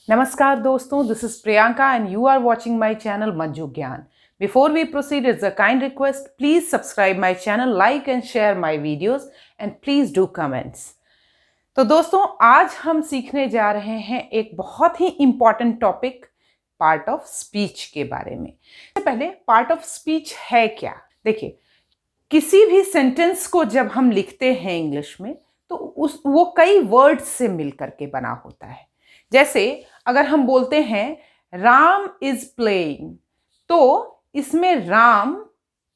Namaskar दोस्तों, this is Priyanka and you are watching my channel Manju Gyan. Before we proceed, it's a kind request, please subscribe my channel, like and share my videos and please do comments. तो दोस्तों आज हम सीखने जा रहे हैं एक बहुत ही important topic part of speech के बारे में। पहले पार्ट ऑफ स्पीच है क्या? देखिए, किसी भी सेंटेंस को जब हम लिखते हैं इंग्लिश में तो वो कई वर्ड्स से मिलकर के बना होता है। जैसे अगर हम बोलते हैं राम इज प्लेइंग, तो इसमें राम,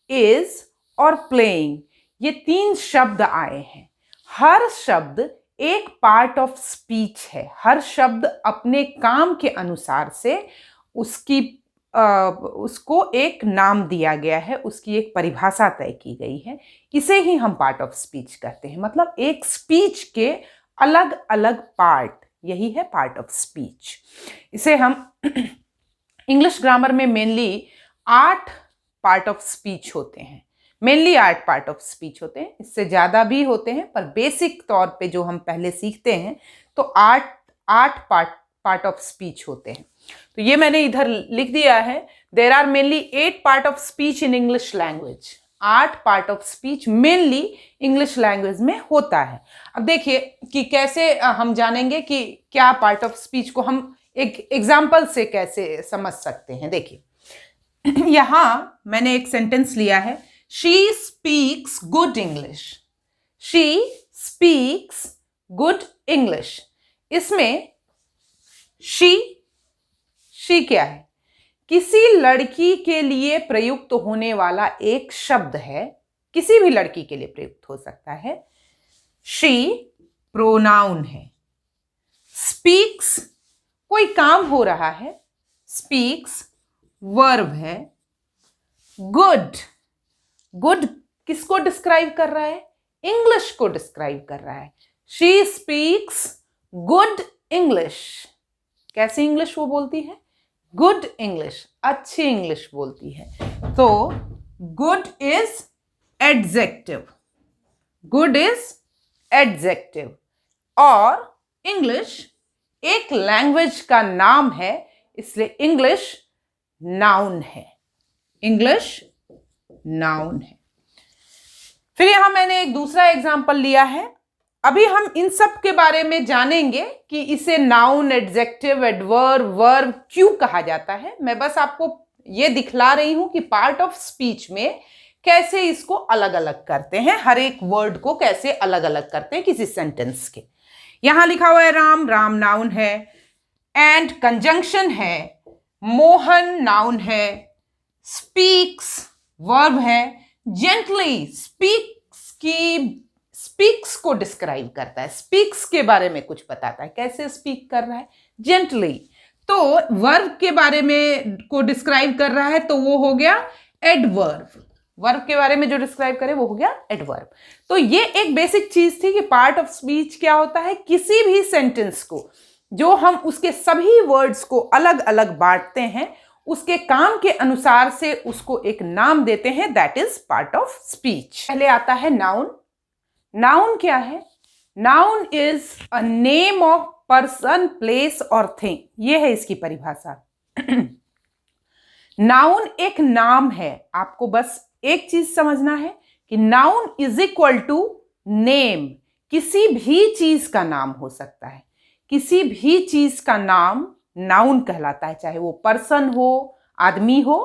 इज और प्लेइंग ये तीन शब्द आए हैं। हर शब्द एक पार्ट ऑफ स्पीच है। हर शब्द अपने काम के अनुसार से उसको एक नाम दिया गया है, उसकी एक परिभाषा तय की गई है। इसे ही हम पार्ट ऑफ स्पीच कहते हैं। मतलब एक स्पीच के अलग अलग पार्ट, यही है पार्ट ऑफ स्पीच। इसे हम इंग्लिश ग्रामर में मेनली 8 पार्ट ऑफ स्पीच होते हैं। मेनली 8 पार्ट ऑफ स्पीच होते हैं, इससे ज़्यादा भी होते हैं, पर बेसिक तौर पे जो हम पहले सीखते हैं तो 8 पार्ट ऑफ स्पीच होते हैं। तो ये मैंने इधर लिख दिया है, there are mainly 8 part of speech in English language. 8 part of speech mainly English language में होता है। अब देखिए कि कैसे हम जानेंगे कि क्या पार्ट ऑफ स्पीच को हम एक एग्जाम्पल से कैसे समझ सकते हैं। देखिए यहां मैंने एक सेंटेंस लिया है, she speaks good English. She speaks good English. इसमें शी क्या है? किसी लड़की के लिए प्रयुक्त होने वाला एक शब्द है, किसी भी लड़की के लिए प्रयुक्त हो सकता है। शी प्रोनाउन है। स्पीक्स कोई काम हो रहा है, स्पीक्स वर्ब है। गुड किसको डिस्क्राइब कर रहा है? इंग्लिश को डिस्क्राइब कर रहा है। She speaks good English. कैसी इंग्लिश वो बोलती है? गुड इंग्लिश, अच्छी इंग्लिश बोलती है। तो good is adjective. Good is adjective. और इंग्लिश एक लैंग्वेज का नाम है, इसलिए इंग्लिश नाउन है। इंग्लिश नाउन है। फिर यहां मैंने एक दूसरा एग्जांपल लिया है। अभी हम इन सब के बारे में जानेंगे कि इसे नाउन, एडजेक्टिव, एडवर्ब, वर्ब क्यों कहा जाता है। मैं बस आपको ये दिखला रही हूं कि पार्ट ऑफ स्पीच में कैसे इसको अलग अलग करते हैं, हर एक वर्ड को कैसे अलग अलग करते हैं किसी सेंटेंस के। यहां लिखा हुआ है राम नाउन है, एंड कंजंक्शन है, मोहन नाउन है, स्पीक्स वर्ब है, जेंटली स्पीक्स को डिस्क्राइब करता है, स्पीक्स के बारे में कुछ बताता है, कैसे स्पीक कर रहा है, जेंटली। तो वर्ब के बारे में को डिस्क्राइब कर रहा है तो वो हो गया एडवर्ब। वर्ब के बारे में जो डिस्क्राइब करे वो हो गया एडवर्ब। तो ये एक बेसिक चीज थी कि पार्ट ऑफ स्पीच क्या होता है। किसी भी सेंटेंस को जो हम उसके सभी वर्ड्स को अलग अलग बांटते हैं, उसके काम के अनुसार से उसको एक नाम देते हैं, that is part of speech. पहले आता है नाउन। नाउन क्या है? Noun is a name of person, place और थिंग। ये है इसकी परिभाषा। नाउन एक नाम है। आपको बस एक चीज समझना है कि noun is equal to name. किसी भी चीज का नाम हो सकता है, किसी भी चीज का नाम नाउन कहलाता है, चाहे वो पर्सन हो, आदमी हो,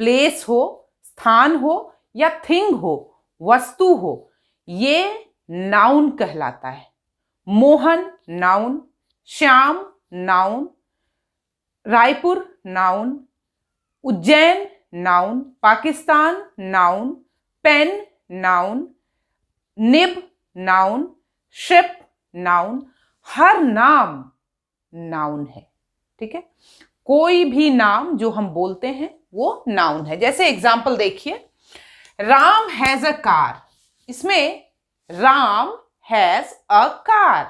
प्लेस हो, स्थान हो या थिंग हो, वस्तु हो, ये नाउन कहलाता है। Mohan noun, Shyam noun, Raipur noun, Ujjain noun, Pakistan noun, pen noun, nib noun, ship noun. हर नाम नाउन है। ठीक है, कोई भी नाम जो हम बोलते हैं वो नाउन है। जैसे एग्जांपल देखिए, राम हैज अ कार। इसमें राम हैज अ कार,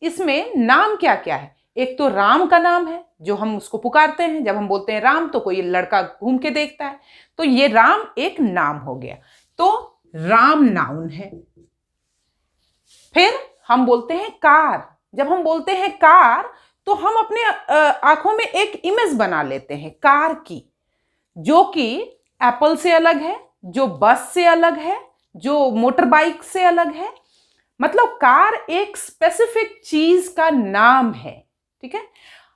इसमें नाम क्या क्या है? एक तो राम का नाम है जो हम उसको पुकारते हैं, जब हम बोलते हैं राम तो कोई लड़का घूम के देखता है, तो ये राम एक नाम हो गया, तो राम नाउन है। फिर हम बोलते हैं कार। जब हम बोलते हैं कार तो हम अपने आंखों में एक इमेज बना लेते हैं कार की, जो कि एप्पल से अलग है, जो बस से अलग है, जो मोटर बाइक से अलग है। मतलब कार एक स्पेसिफिक चीज का नाम है, ठीक है।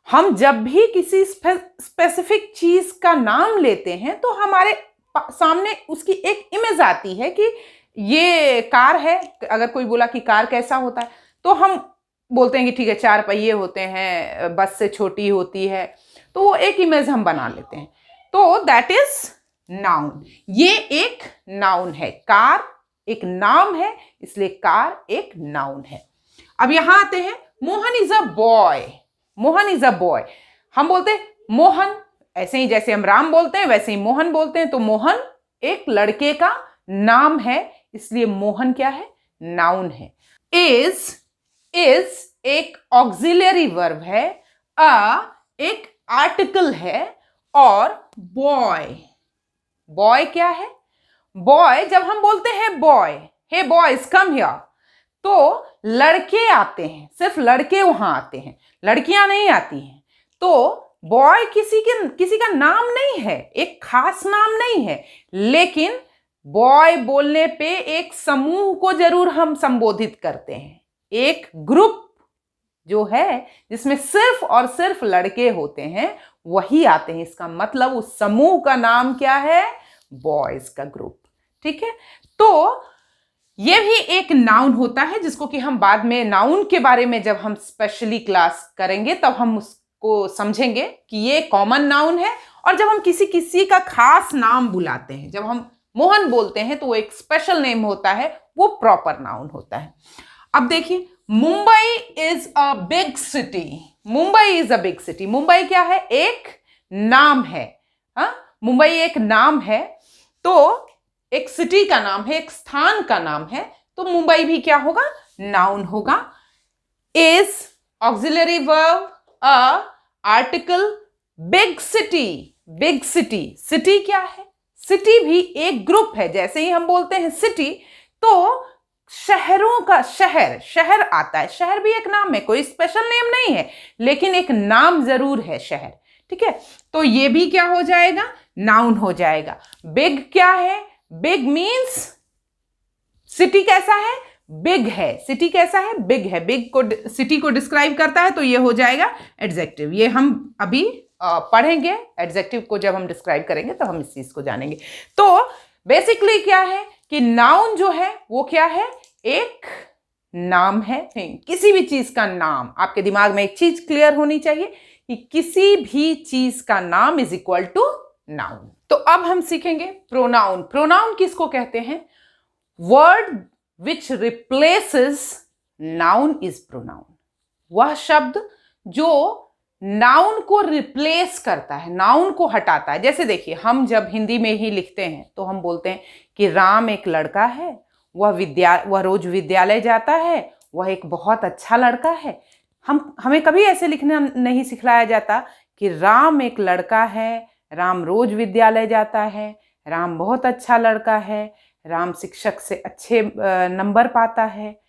हम जब भी किसी स्पेसिफिक चीज का नाम लेते हैं तो हमारे सामने उसकी एक इमेज आती है कि ये कार है। अगर कोई बोला कि कार कैसा होता है तो हम बोलते हैं कि ठीक है, 4 पहिए होते हैं, बस से छोटी होती है, तो वो एक इमेज हम बना लेते हैं। तो दैट इज नाउन। ये एक नाउन है, कार एक नाम है, इसलिए कार एक नाउन है। अब यहां आते हैं, Mohan is a boy. Mohan is a boy. हम बोलते हैं मोहन, ऐसे ही जैसे हम राम बोलते हैं वैसे ही मोहन बोलते हैं। तो मोहन एक लड़के का नाम है, इसलिए मोहन क्या है? नाउन है। इज एक ऑक्सिलरी वर्ब है, एक आर्टिकल है, और बॉय क्या है? बॉय, जब हम बोलते हैं boy, hey boys come here, तो लड़के आते हैं, सिर्फ लड़के वहां आते हैं, लड़कियां नहीं आती हैं। तो बॉय किसी का नाम नहीं है, एक खास नाम नहीं है, लेकिन बॉय बोलने पे एक समूह को जरूर हम संबोधित करते हैं। एक ग्रुप जो है जिसमें सिर्फ और सिर्फ लड़के होते हैं वही आते हैं। इसका मतलब उस समूह का नाम क्या है? बॉयज का ग्रुप, ठीक है। तो यह भी एक नाउन होता है, जिसको कि हम बाद में नाउन के बारे में जब हम स्पेशली क्लास करेंगे तब हम उसको समझेंगे कि ये कॉमन नाउन है। और जब हम किसी का खास नाम बुलाते हैं, जब हम मोहन बोलते हैं तो वो एक स्पेशल नेम होता है, वो प्रॉपर नाउन होता है। अब देखिए, Mumbai is a big city. Mumbai is a big city. Mumbai क्या है? एक नाम है। हाँ, मुंबई एक नाम है, तो एक सिटी का नाम है, एक स्थान का नाम है, तो मुंबई भी क्या होगा? नाउन होगा। Is auxiliary verb, a article, big city. Big city, city क्या है? सिटी भी एक ग्रुप है। जैसे ही हम बोलते हैं सिटी, तो शहरों का शहर आता है। शहर भी एक नाम है, कोई स्पेशल नेम नहीं है, लेकिन एक नाम जरूर है शहर, ठीक है। तो ये भी क्या हो जाएगा? नाउन हो जाएगा। बिग क्या है? बिग मीन्स सिटी कैसा है? बिग है। सिटी कैसा है? बिग है। बिग को सिटी को डिस्क्राइब करता है, तो ये हो जाएगा एडजेक्टिव। ये हम अभी पढ़ेंगे, एडजेक्टिव को जब हम डिस्क्राइब करेंगे तो हम इस चीज को जानेंगे। तो बेसिकली क्या है कि नाउन जो है वो क्या है? एक नाम है, किसी भी चीज का नाम। आपके दिमाग में एक चीज क्लियर होनी चाहिए कि किसी भी चीज का नाम इज इक्वल टू नाउन। तो अब हम सीखेंगे प्रोनाउन। प्रोनाउन किसको कहते हैं? Word which replaces noun is pronoun. वह शब्द जो नाउन को रिप्लेस करता है, नाउन को हटाता है। जैसे देखिए, हम जब हिंदी में ही लिखते हैं तो हम बोलते हैं कि राम एक लड़का है, वह रोज विद्यालय जाता है, वह एक बहुत अच्छा लड़का है। हमें कभी ऐसे लिखना नहीं सिखलाया जाता कि राम एक लड़का है, राम रोज विद्यालय जाता है, राम बहुत अच्छा लड़का है, राम शिक्षक से अच्छे नंबर पाता है।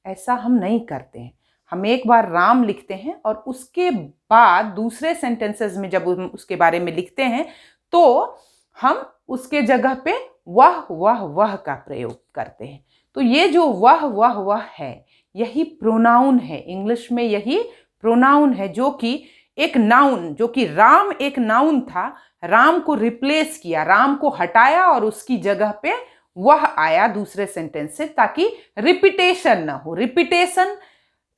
ऐसा हम नहीं करते हैं। हम एक बार राम लिखते हैं और उसके बाद दूसरे सेंटेंसेस में जब उसके बारे में लिखते हैं तो हम उसके जगह पे वह का प्रयोग करते हैं। तो ये जो वह है, यही प्रोनाउन है। इंग्लिश में यही प्रोनाउन है, जो कि एक नाउन, जो कि राम एक नाउन था, राम को रिप्लेस किया, राम को हटाया और उसकी जगह पे वह आया दूसरे सेंटेंस से, ताकि रिपीटेशन ना हो। रिपीटेशन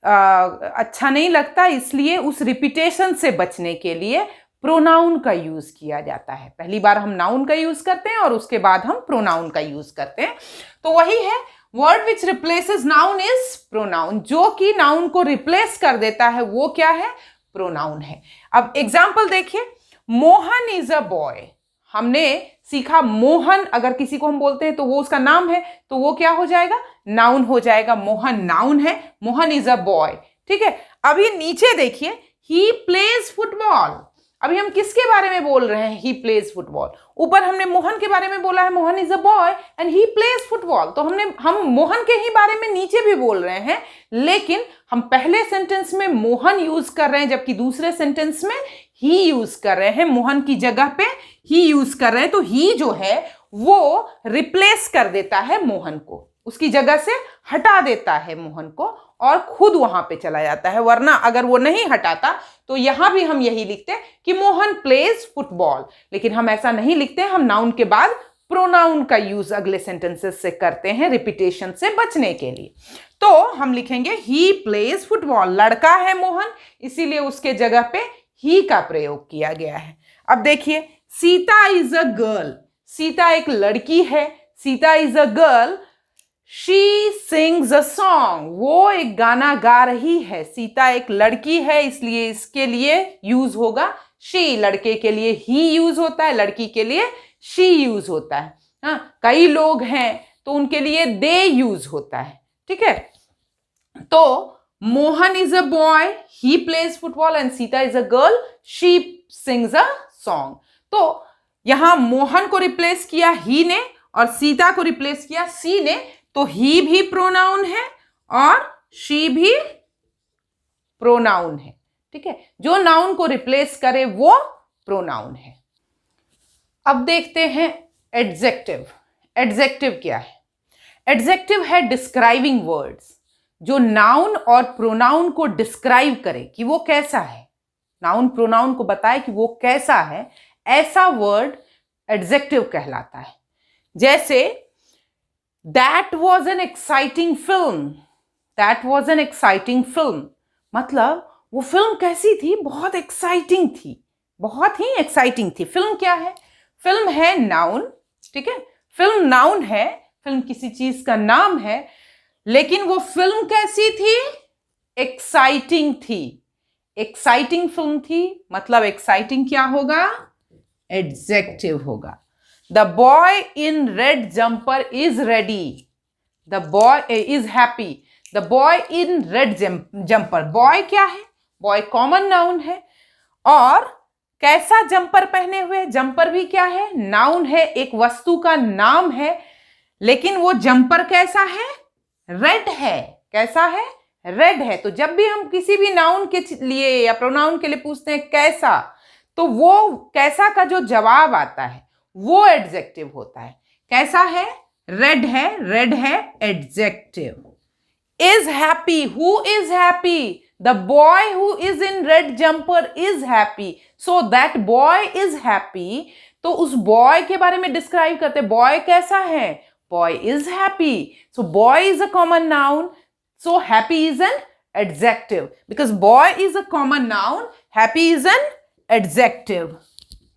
अच्छा नहीं लगता, इसलिए उस रिपीटेशन से बचने के लिए प्रोनाउन का यूज किया जाता है। पहली बार हम नाउन का यूज करते हैं और उसके बाद हम प्रोनाउन का यूज करते हैं। तो वही है, word which replaces noun is pronoun. जो कि नाउन को रिप्लेस कर देता है वो क्या है? प्रोनाउन है। अब एग्जाम्पल देखिए, मोहन इज अ बॉय। हमने सीखा मोहन, अगर किसी को हम बोलते हैं तो वो उसका नाम है, तो वो क्या हो जाएगा? नाउन हो जाएगा। मोहन नाउन है, मोहन इज अ बॉय, ठीक है। अभी नीचे देखिए, ही प्लेज फुटबॉल। अभी हम किसके बारे में बोल रहे हैं? He plays football. ऊपर हमने मोहन के बारे में बोला है, Mohan is a boy and he plays football, तो हम मोहन के ही बारे में नीचे भी बोल रहे हैं, लेकिन हम पहले सेंटेंस में मोहन यूज कर रहे हैं, जबकि दूसरे सेंटेंस में ही यूज कर रहे हैं। मोहन की जगह पे ही यूज कर रहे हैं, तो ही जो है वो रिप्लेस कर देता है मोहन को, उसकी जगह से हटा देता है मोहन को और खुद वहां पे चला जाता है। वरना अगर वो नहीं हटाता तो यहां भी हम यही लिखते कि मोहन प्लेज फुटबॉल, लेकिन हम ऐसा नहीं लिखते। हम नाउन के बाद प्रोनाउन का यूज अगले सेंटेंसेस से करते हैं रिपीटेशन से बचने के लिए। तो हम लिखेंगे ही प्लेज फुटबॉल, लड़का है मोहन, इसीलिए उसके जगह पे ही का प्रयोग किया गया है। अब देखिए, Sita is a girl, Sita एक लड़की है, Sita is a girl, she sings a song, वो एक गाना गा रही है। सीता एक लड़की है, इसलिए इसके लिए यूज होगा शी, लड़के के लिए ही यूज होता है, लड़की के लिए शी यूज होता है। हाँ, कई लोग हैं तो उनके लिए दे यूज होता है, ठीक है। तो Mohan is a boy, he plays football and Sita is a girl, she sings a song. तो यहां मोहन को रिप्लेस किया ही ने और सीता को रिप्लेस किया सी ने, तो ही भी प्रोनाउन है और शी भी प्रोनाउन है, ठीक है। जो नाउन को रिप्लेस करे वो प्रोनाउन है। अब देखते हैं एडजेक्टिव। एडजेक्टिव क्या है? एडजेक्टिव है डिस्क्राइबिंग वर्ड्स, जो नाउन और प्रोनाउन को डिस्क्राइब करे कि वो कैसा है, नाउन प्रोनाउन को बताए कि वो कैसा है, ऐसा वर्ड एडजेक्टिव कहलाता है। जैसे that was an exciting film, that was an exciting film, मतलब वो फिल्म कैसी थी? बहुत एक्साइटिंग थी, बहुत ही एक्साइटिंग थी। फिल्म क्या है? फिल्म है नाउन, ठीक है, फिल्म नाउन है, फिल्म किसी चीज का नाम है, लेकिन वो फिल्म कैसी थी? एक्साइटिंग थी। एक्साइटिंग फिल्म थी, मतलब एक्साइटिंग क्या होगा? एडजेक्टिव होगा। The boy in red jumper is ready, the boy is happy, the boy in red jumper, boy क्या है? बॉय कॉमन नाउन है, और कैसा जंपर पहने हुए? जंपर भी क्या है? नाउन है, एक वस्तु का नाम है, लेकिन वो जंपर कैसा है? रेड है। कैसा है? रेड है। तो जब भी हम किसी भी नाउन के लिए या प्रोनाउन के लिए पूछते हैं कैसा, तो वो कैसा का जो जवाब आता है वो एडजेक्टिव होता है। कैसा है? रेड है, रेड है, adjective. Is happy, who is happy? The boy who is in red jumper is happy, so that boy is happy. तो उस बॉय के बारे में डिस्क्राइब करते, बॉय कैसा है? Boy is happy, so boy is a common noun, so happy is an adjective because boy is a common noun, happy is an adjective,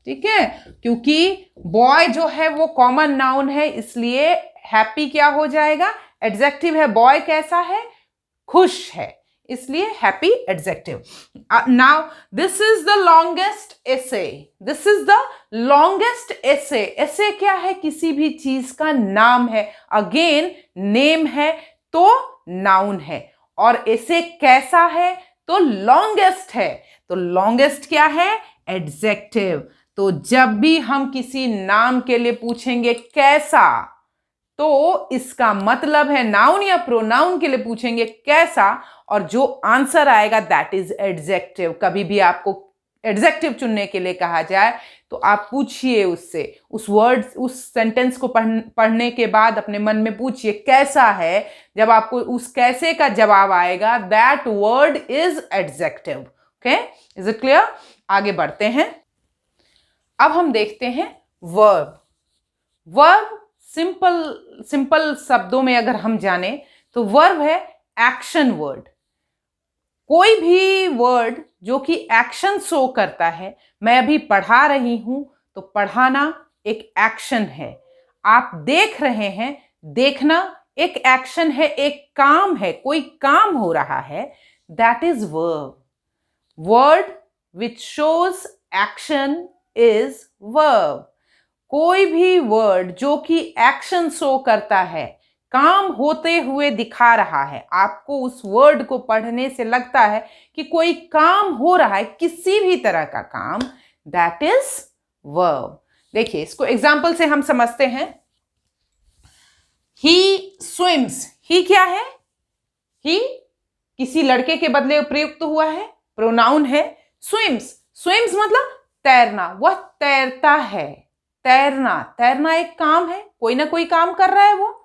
ठीक है। क्योंकि boy जो है वो common noun है, इसलिए happy क्या हो जाएगा? adjective है। boy कैसा है? खुश है, इसलिए happy adjective. Now this is the longest essay, this is the longest essay. essay क्या है? किसी भी चीज का नाम है, again name है तो नाउन है, और ऐसे कैसा है? तो लॉन्गेस्ट है, तो लॉन्गेस्ट क्या है? एडजेक्टिव। तो जब भी हम किसी नाम के लिए पूछेंगे कैसा, तो इसका मतलब है, नाउन या प्रोनाउन के लिए पूछेंगे कैसा, और जो आंसर आएगा दैट इज एडजेक्टिव। कभी भी आपको एडजेक्टिव चुनने के लिए कहा जाए तो आप पूछिए उससे, उस वर्ड, उस सेंटेंस को पढ़ने के बाद अपने मन में पूछिए कैसा है। जब आपको उस कैसे का जवाब आएगा, that word is adjective. Okay, is it clear? आगे बढ़ते हैं। अब हम देखते हैं वर्ब। वर्ब सिंपल शब्दों में अगर हम जाने तो वर्ब है एक्शन वर्ड। कोई भी वर्ड जो कि एक्शन शो करता है, मैं अभी पढ़ा रही हूं तो पढ़ाना एक एक्शन है। आप देख रहे हैं, देखना एक एक्शन है, एक काम है, कोई काम हो रहा है, that is verb. Word which shows action is verb. कोई भी वर्ड जो कि एक्शन शो करता है, काम होते हुए दिखा रहा है, आपको उस वर्ड को पढ़ने से लगता है कि कोई काम हो रहा है, किसी भी तरह का काम, दैट इज वर्ब। देखिए इसको एग्जाम्पल से हम समझते हैं। ही स्विम्स, ही क्या है? ही किसी लड़के के बदले प्रयुक्त हुआ है, प्रोनाउन है। स्विम्स, स्विम्स मतलब तैरना, वह तैरता है। तैरना, तैरना एक काम है, कोई ना कोई काम कर रहा है वो।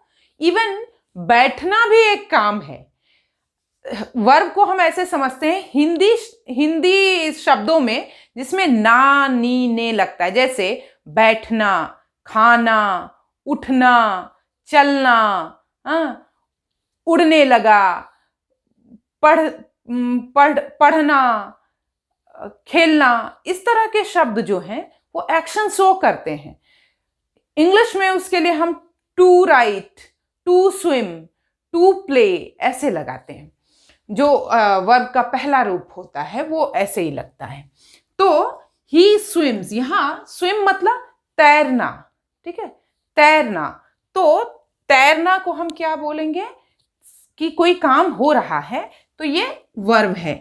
इवन बैठना भी एक काम है। वर्ब को हम ऐसे समझते हैं हिंदी शब्दों में जिसमें ना, नी, ने लगता है, जैसे बैठना, खाना, उठना, चलना, उड़ने लगा, पढ़ना, खेलना। इस तरह के शब्द जो हैं वो एक्शन शो करते हैं। इंग्लिश में उसके लिए हम to write, to swim, to play ऐसे लगाते हैं। जो वर्ब का पहला रूप होता है वो ऐसे ही लगता है। तो ही स्विम्स, यहां स्विम मतलब तैरना, ठीक है, तैरना। तो तैरना को हम क्या बोलेंगे कि कोई काम हो रहा है, तो ये वर्ब है।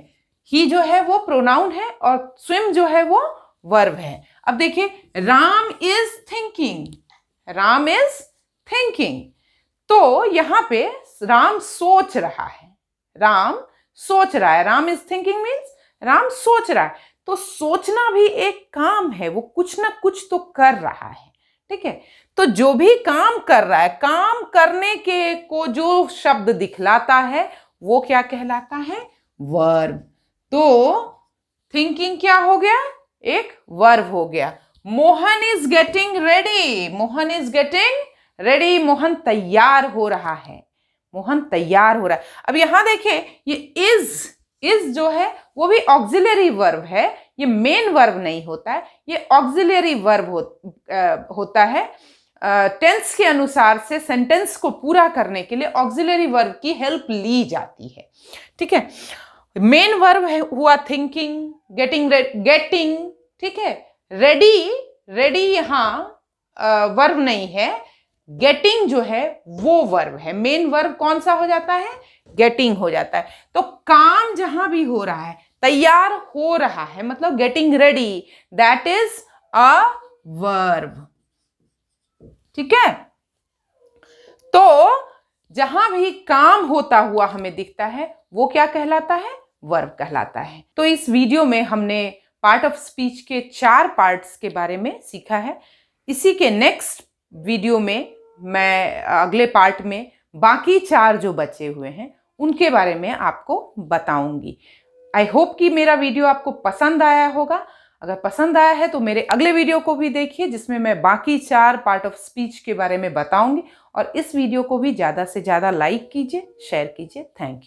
ही जो है वो प्रोनाउन है और स्विम जो है वो वर्ब है। अब देखिए, Ram is thinking, Ram is thinking. तो यहां पे राम सोच रहा है, राम सोच रहा है। Ram is thinking means Ram सोच रहा है। तो सोचना भी एक काम है, वो कुछ ना कुछ तो कर रहा है, ठीक है। तो जो भी काम कर रहा है, काम करने के को जो शब्द दिखलाता है वो क्या कहलाता है? वर्ब। तो थिंकिंग क्या हो गया? एक वर्ब हो गया। Mohan is getting ready, Mohan is getting ready, Mohan तैयार हो रहा है, मोहन तैयार हो रहा है। अब यहां देखिए, ये इज जो है वो भी ऑक्सिलरी वर्ब है, ये मेन वर्ब नहीं होता है, ये ऑक्सिलरी वर्ब होता है। टेंस के अनुसार से सेंटेंस को पूरा करने के लिए ऑक्सिलरी वर्ब की हेल्प ली जाती है, ठीक है। मेन वर्ब हुआ थिंकिंग, गेटिंग, ठीक है। रेडी, रेडी यहां वर्ब नहीं है, गेटिंग जो है वो वर्ब है। मेन वर्ब कौन सा हो जाता है? गेटिंग हो जाता है। तो काम जहां भी हो रहा है, तैयार हो रहा है, मतलब getting ready, that is a verb, ठीक है। तो जहां भी काम होता हुआ हमें दिखता है वो क्या कहलाता है? वर्ब कहलाता है। तो इस वीडियो में हमने पार्ट ऑफ स्पीच के 4 पार्ट्स के बारे में सीखा है। इसी के नेक्स्ट वीडियो में मैं अगले पार्ट में बाकी 4 जो बचे हुए हैं उनके बारे में आपको बताऊंगी। आई होप कि मेरा वीडियो आपको पसंद आया होगा। अगर पसंद आया है तो मेरे अगले वीडियो को भी देखिए, जिसमें मैं बाकी 4 पार्ट ऑफ स्पीच के बारे में बताऊंगी। और इस वीडियो को भी ज़्यादा से ज़्यादा लाइक कीजिए, शेयर कीजिए। Thank you.